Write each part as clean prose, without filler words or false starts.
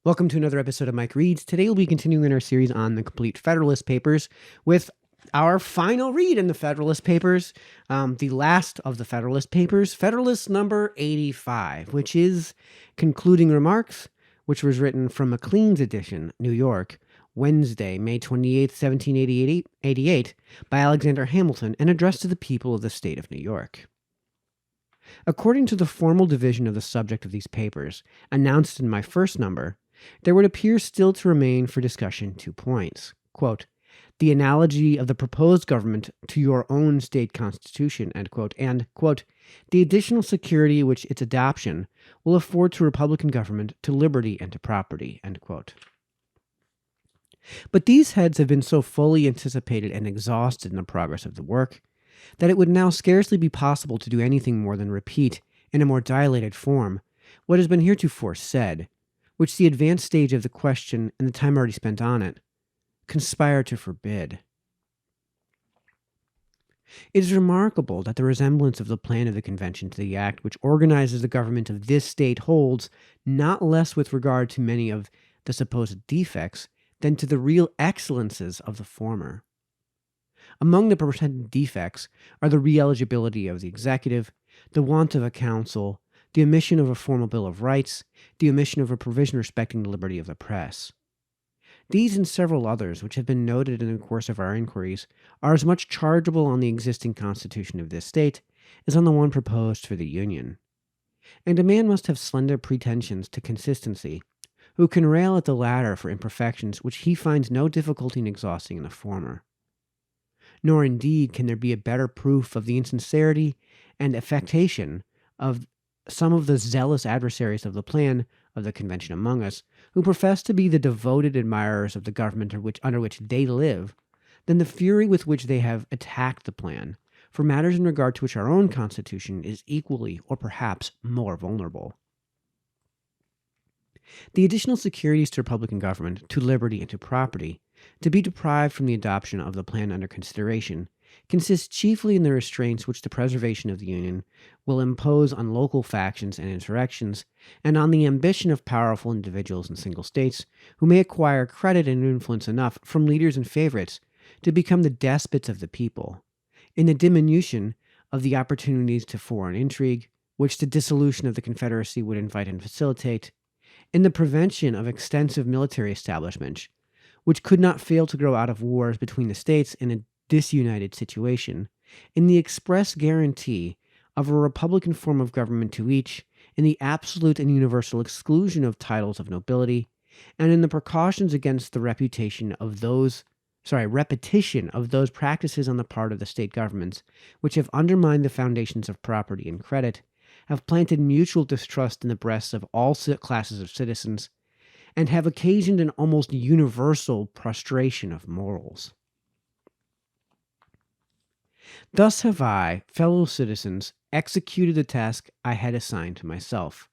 Welcome to another episode of Mike Reads. Today we'll be continuing our series on the complete Federalist Papers with our final read in the Federalist Papers, the last of the Federalist Papers, Federalist number 85, which is Concluding Remarks, which was written from Maclean's edition, New York, Wednesday, May 28th, 1788, by Alexander Hamilton, and addressed to the people of the state of New York. According to the formal division of the subject of these papers, announced in my first number, there would appear still to remain for discussion 2 points. Quote, the analogy of the proposed government to your own state constitution, end quote, and, quote, the additional security which its adoption will afford to republican government, to liberty, and to property, end quote. But these heads have been so fully anticipated and exhausted in the progress of the work that it would now scarcely be possible to do anything more than repeat, in a more dilated form, what has been heretofore said, which the advanced stage of the question and the time already spent on it conspire to forbid. It is remarkable that the resemblance of the plan of the convention to the act which organizes the government of this state holds not less with regard to many of the supposed defects than to the real excellences of the former. Among the pretended defects are the re-eligibility of the executive, the want of a council, the omission of a formal Bill of Rights, the omission of a provision respecting the liberty of the press. These and several others, which have been noted in the course of our inquiries, are as much chargeable on the existing constitution of this state as on the one proposed for the Union. And a man must have slender pretensions to consistency, who can rail at the latter for imperfections which he finds no difficulty in exhausting in the former. Nor indeed can there be a better proof of the insincerity and affectation of some of the zealous adversaries of the plan of the convention among us, who profess to be the devoted admirers of the government under which they live, than the fury with which they have attacked the plan, for matters in regard to which our own constitution is equally or perhaps more vulnerable. The additional securities to republican government, to liberty, and to property, to be deprived from the adoption of the plan under consideration, consists chiefly in the restraints which the preservation of the Union will impose on local factions and insurrections, and on the ambition of powerful individuals in single states, who may acquire credit and influence enough from leaders and favorites to become the despots of the people, in the diminution of the opportunities to foreign intrigue, which the dissolution of the Confederacy would invite and facilitate, in the prevention of extensive military establishments, which could not fail to grow out of wars between the states in a disunited situation, in the express guarantee of a republican form of government to each, in the absolute and universal exclusion of titles of nobility, and in the precautions against the repetition of those practices on the part of the state governments which have undermined the foundations of property and credit, have planted mutual distrust in the breasts of all classes of citizens, and have occasioned an almost universal prostration of morals. Thus have I, fellow citizens, executed the task I had assigned to myself.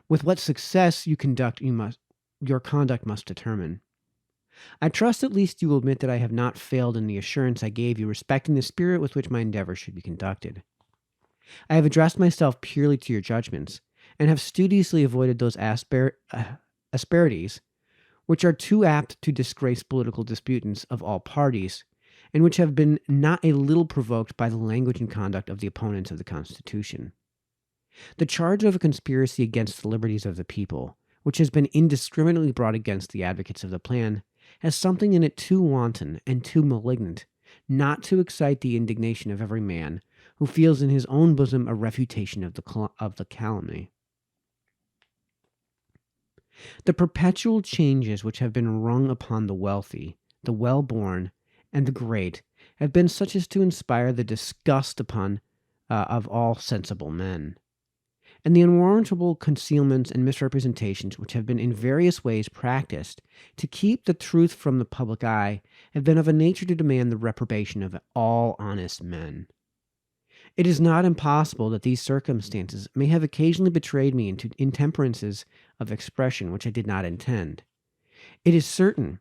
With what success your conduct must determine. I trust at least you will admit that I have not failed in the assurance I gave you respecting the spirit with which my endeavors should be conducted. I have addressed myself purely to your judgments, and have studiously avoided those asperities which are too apt to disgrace political disputants of all parties, and which have been not a little provoked by the language and conduct of the opponents of the Constitution. The charge of a conspiracy against the liberties of the people, which has been indiscriminately brought against the advocates of the plan, has something in it too wanton and too malignant not to excite the indignation of every man who feels in his own bosom a refutation of the calumny. The perpetual changes which have been wrung upon the wealthy, the well-born, and the great have been such as to inspire the disgust of all sensible men. And the unwarrantable concealments and misrepresentations which have been in various ways practiced to keep the truth from the public eye have been of a nature to demand the reprobation of all honest men. It is not impossible that these circumstances may have occasionally betrayed me into intemperances of expression which I did not intend. It is certain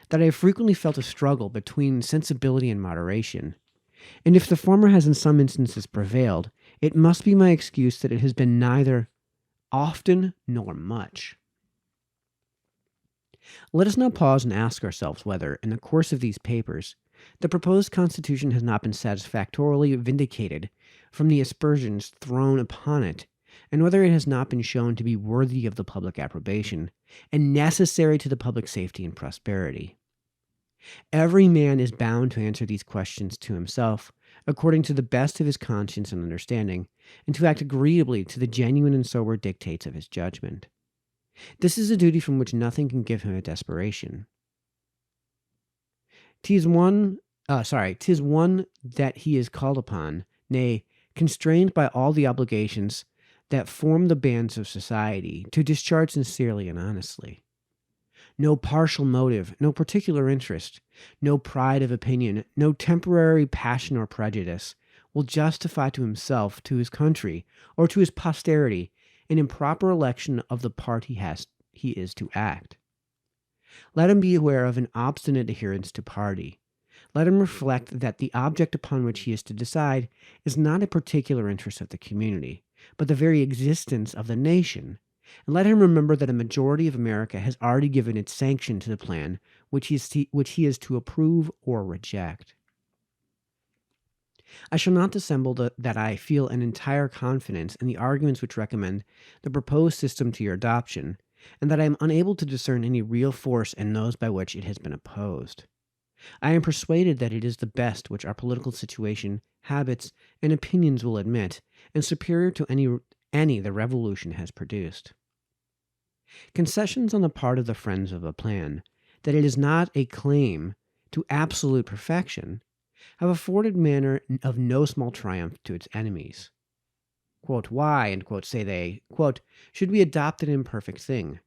that I have frequently felt a struggle between sensibility and moderation, and if the former has in some instances prevailed, it must be my excuse that it has been neither often nor much. Let us now pause and ask ourselves whether, in the course of these papers, the proposed Constitution has not been satisfactorily vindicated from the aspersions thrown upon it, and whether it has not been shown to be worthy of the public approbation and necessary to the public safety and prosperity. Every man is bound to answer these questions to himself, according to the best of his conscience and understanding, and to act agreeably to the genuine and sober dictates of his judgment. This is a duty from which nothing can give him a desperation. 'Tis one that he is called upon, nay, constrained by all the obligations that form the bands of society, to discharge sincerely and honestly. No partial motive, no particular interest, no pride of opinion, no temporary passion or prejudice will justify to himself, to his country, or to his posterity an improper election of the part he is to act. Let him be aware of an obstinate adherence to party. Let him reflect that the object upon which he is to decide is not a particular interest of the community, but the very existence of the nation. And let him remember that a majority of America has already given its sanction to the plan which he is to approve or reject. I shall not dissemble that I feel an entire confidence in the arguments which recommend the proposed system to your adoption, and that I am unable to discern any real force in those by which it has been opposed. I am persuaded that it is the best which our political situation, habits, and opinions will admit, and superior to any the revolution has produced. Concessions on the part of the friends of the plan, that it is not a claim to absolute perfection, have afforded manner of no small triumph to its enemies. Quote, why, say they, should we adopt an imperfect thing?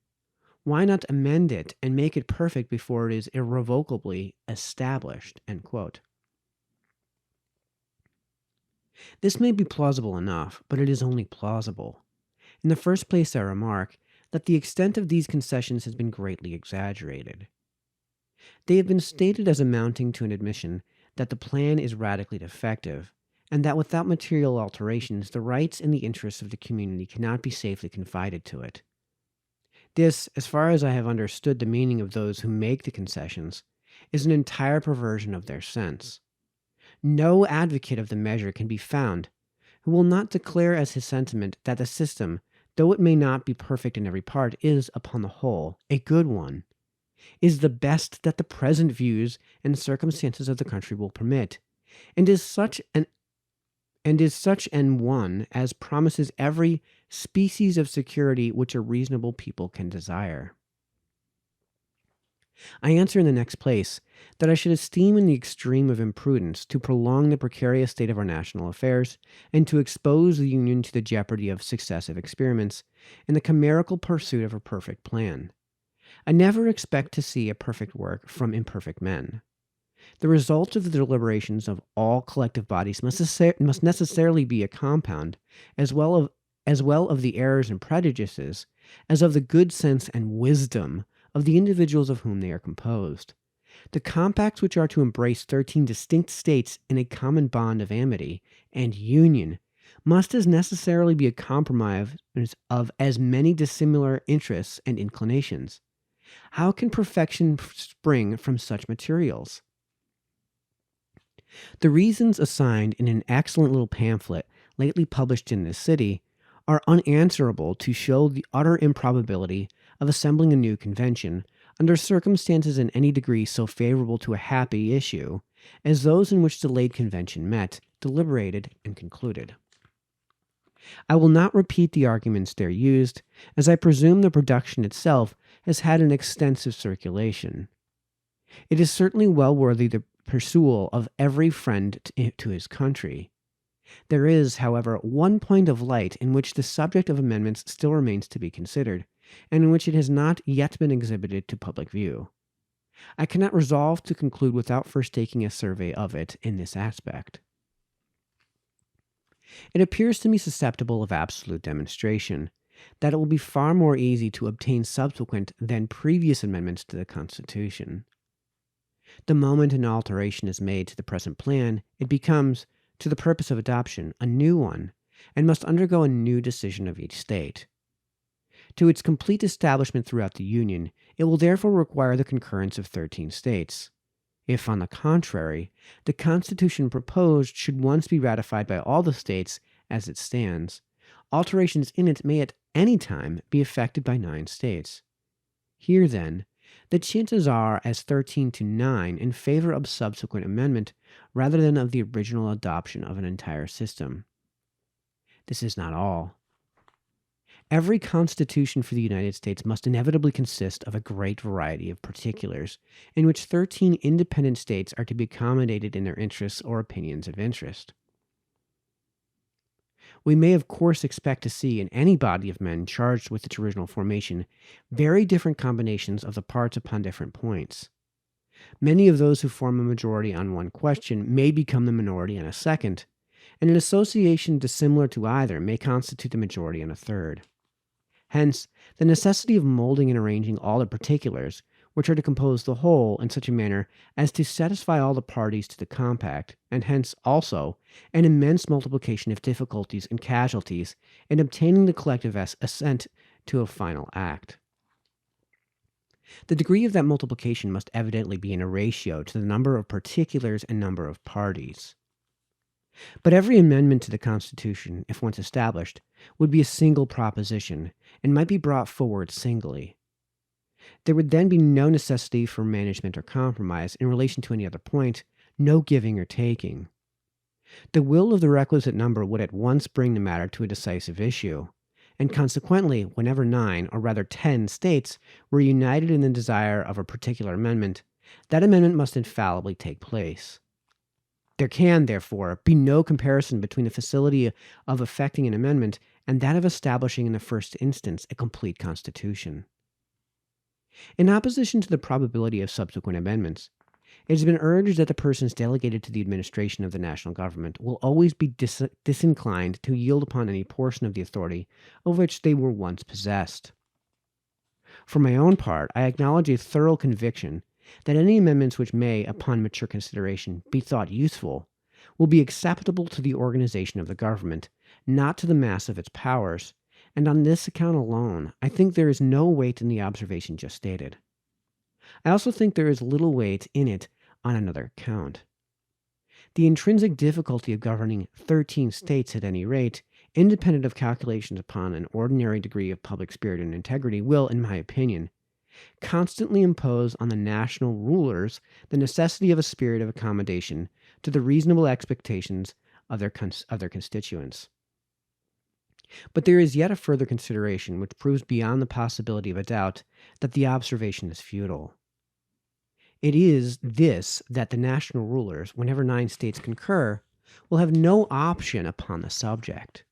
Why not amend it and make it perfect before it is irrevocably established? This may be plausible enough, but it is only plausible. In the first place, I remark that the extent of these concessions has been greatly exaggerated. They have been stated as amounting to an admission that the plan is radically defective, and that without material alterations, the rights and the interests of the community cannot be safely confided to it. This, as far as I have understood the meaning of those who make the concessions, is an entire perversion of their sense. No advocate of the measure can be found who will not declare as his sentiment that the system, though it may not be perfect in every part, is, upon the whole, a good one, is the best that the present views and circumstances of the country will permit, and is such an one as promises every species of security which a reasonable people can desire. I answer in the next place that I should esteem in the extreme of imprudence to prolong the precarious state of our national affairs, and to expose the Union to the jeopardy of successive experiments in the chimerical pursuit of a perfect plan. I never expect to see a perfect work from imperfect men. The result of the deliberations of all collective bodies must necessarily be a compound, as well of the errors and prejudices, as of the good sense and wisdom of the individuals of whom they are composed. The compacts which are to embrace 13 distinct states in a common bond of amity and union must as necessarily be a compromise of as many dissimilar interests and inclinations. How can perfection spring from such materials? The reasons assigned in an excellent little pamphlet lately published in this city are unanswerable to show the utter improbability of assembling a new convention under circumstances in any degree so favorable to a happy issue as those in which the late convention met, deliberated, and concluded. I will not repeat the arguments there used, as I presume the production itself has had an extensive circulation. It is certainly well worthy the perusal of every friend to his country. There is, however, one point of light in which the subject of amendments still remains to be considered, and in which it has not yet been exhibited to public view. I cannot resolve to conclude without first taking a survey of it in this aspect. It appears to me susceptible of absolute demonstration, that it will be far more easy to obtain subsequent than previous amendments to the Constitution. The moment an alteration is made to the present plan, it becomes, to the purpose of adoption, a new one, and must undergo a new decision of each state. To its complete establishment throughout the Union, it will therefore require the concurrence of 13 states. If, on the contrary, the Constitution proposed should once be ratified by all the states as it stands, alterations in it may at any time be effected by 9 states. Here, then, the chances are as 13 to 9 in favor of subsequent amendment rather than of the original adoption of an entire system. This is not all. Every constitution for the United States must inevitably consist of a great variety of particulars, in which 13 independent states are to be accommodated in their interests or opinions of interest. We may of course expect to see in any body of men charged with its original formation very different combinations of the parts upon different points. Many of those who form a majority on one question may become the minority on a second, and an association dissimilar to either may constitute the majority on a third. Hence, the necessity of molding and arranging all the particulars, which are to compose the whole, in such a manner as to satisfy all the parties to the compact, and hence, also, an immense multiplication of difficulties and casualties in obtaining the collective assent to a final act. The degree of that multiplication must evidently be in a ratio to the number of particulars and number of parties. But every amendment to the Constitution, if once established, would be a single proposition, and might be brought forward singly. There would then be no necessity for management or compromise in relation to any other point, no giving or taking. The will of the requisite number would at once bring the matter to a decisive issue, and consequently, whenever 9, or rather 10 states were united in the desire of a particular amendment, that amendment must infallibly take place. There can, therefore, be no comparison between the facility of effecting an amendment and that of establishing in the first instance a complete constitution. In opposition to the probability of subsequent amendments, it has been urged that the persons delegated to the administration of the national government will always be disinclined to yield upon any portion of the authority of which they were once possessed. For my own part, I acknowledge a thorough conviction that any amendments which may, upon mature consideration, be thought useful, will be acceptable to the organization of the government, not to the mass of its powers, and on this account alone, I think there is no weight in the observation just stated. I also think there is little weight in it on another account. The intrinsic difficulty of governing 13 states at any rate, independent of calculations upon an ordinary degree of public spirit and integrity, will, in my opinion, constantly impose on the national rulers the necessity of a spirit of accommodation to the reasonable expectations of their constituents. But there is yet a further consideration which proves beyond the possibility of a doubt that the observation is futile. It is this that the national rulers, whenever 9 states concur, will have no option upon the subject.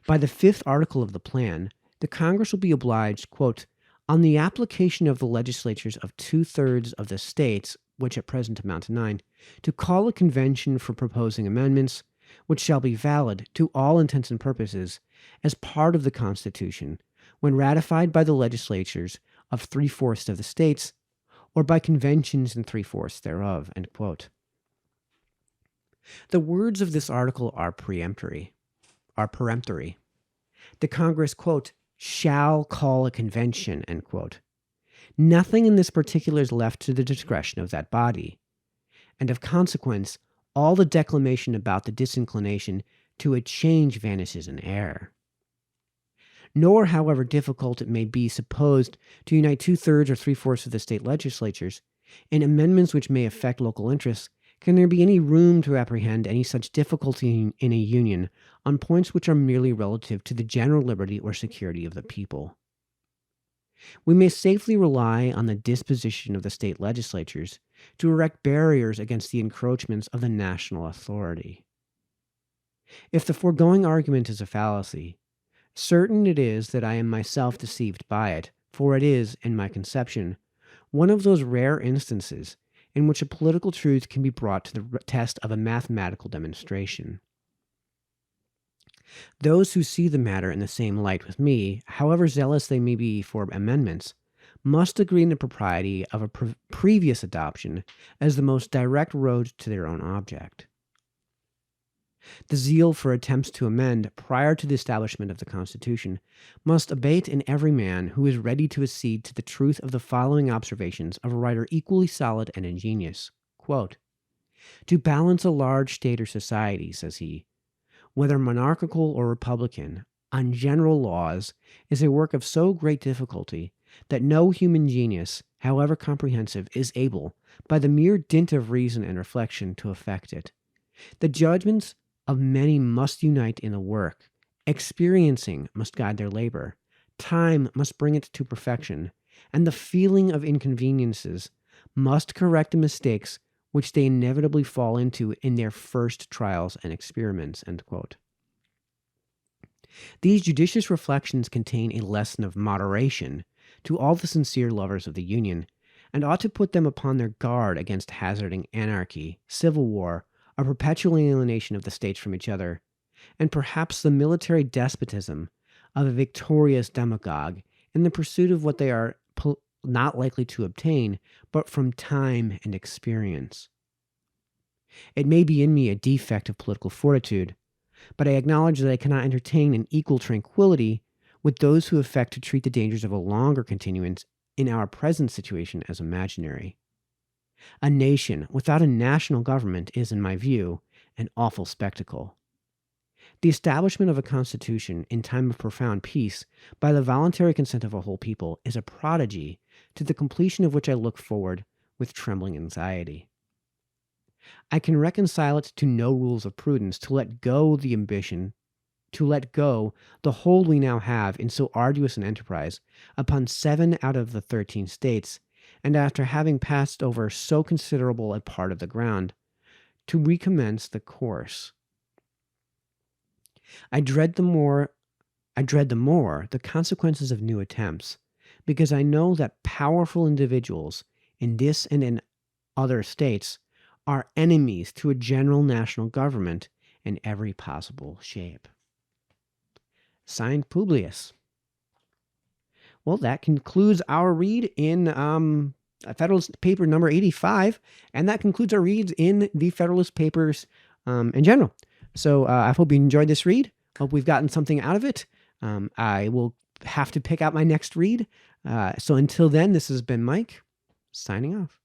By the 5th article of the plan, the Congress will be obliged, quote, on the application of the legislatures of 2/3 of the states, which at present amount to 9, to call a convention for proposing amendments, which shall be valid, to all intents and purposes, as part of the Constitution, when ratified by the legislatures of 3/4 of the states, or by conventions in 3/4 thereof, end quote. The words of this article are peremptory. The Congress, quote, shall call a convention, end quote. Nothing in this particular is left to the discretion of that body, and of consequence, all the declamation about the disinclination to a change vanishes in air. Nor, however difficult it may be supposed to unite 2/3 or 3/4 of the state legislatures in amendments which may affect local interests, can there be any room to apprehend any such difficulty in a union on points which are merely relative to the general liberty or security of the people. We may safely rely on the disposition of the state legislatures to erect barriers against the encroachments of the national authority. If the foregoing argument is a fallacy, certain it is that I am myself deceived by it, for it is, in my conception, one of those rare instances in which a political truth can be brought to the test of a mathematical demonstration. Those who see the matter in the same light with me, however zealous they may be for amendments, must agree in the propriety of a previous adoption as the most direct road to their own object. The zeal for attempts to amend prior to the establishment of the Constitution must abate in every man who is ready to accede to the truth of the following observations of a writer equally solid and ingenious. Quote, "To balance a large state or society," says he, "whether monarchical or republican, on general laws, is a work of so great difficulty that no human genius, however comprehensive, is able, by the mere dint of reason and reflection, to effect it. The judgments of many must unite in the work. Experiencing must guide their labor. Time must bring it to perfection. And the feeling of inconveniences must correct the mistakes which they inevitably fall into in their first trials and experiments." End quote. These judicious reflections contain a lesson of moderation to all the sincere lovers of the Union, and ought to put them upon their guard against hazarding anarchy, civil war, a perpetual alienation of the states from each other, and perhaps the military despotism of a victorious demagogue in the pursuit of what they are not likely to obtain but from time and experience. It may be in me a defect of political fortitude, but I acknowledge that I cannot entertain an equal tranquillity with those who affect to treat the dangers of a longer continuance in our present situation as imaginary. A nation without a national government is, in my view, an awful spectacle. The establishment of a constitution in time of profound peace by the voluntary consent of a whole people is a prodigy to the completion of which I look forward with trembling anxiety. I can reconcile it to no rules of prudence to let go the hold we now have in so arduous an enterprise upon 7 out of the 13 states, and after having passed over so considerable a part of the ground, to recommence the course. I dread the more the consequences of new attempts, because I know that powerful individuals in this and in other states are enemies to a general national government in every possible shape. Signed, Publius. Well, that concludes our read in Federalist Paper number 85, and that concludes our reads in the Federalist Papers in general. So I hope you enjoyed this read. Hope we've gotten something out of it. I will have to pick out my next read. So until then, this has been Mike, signing off.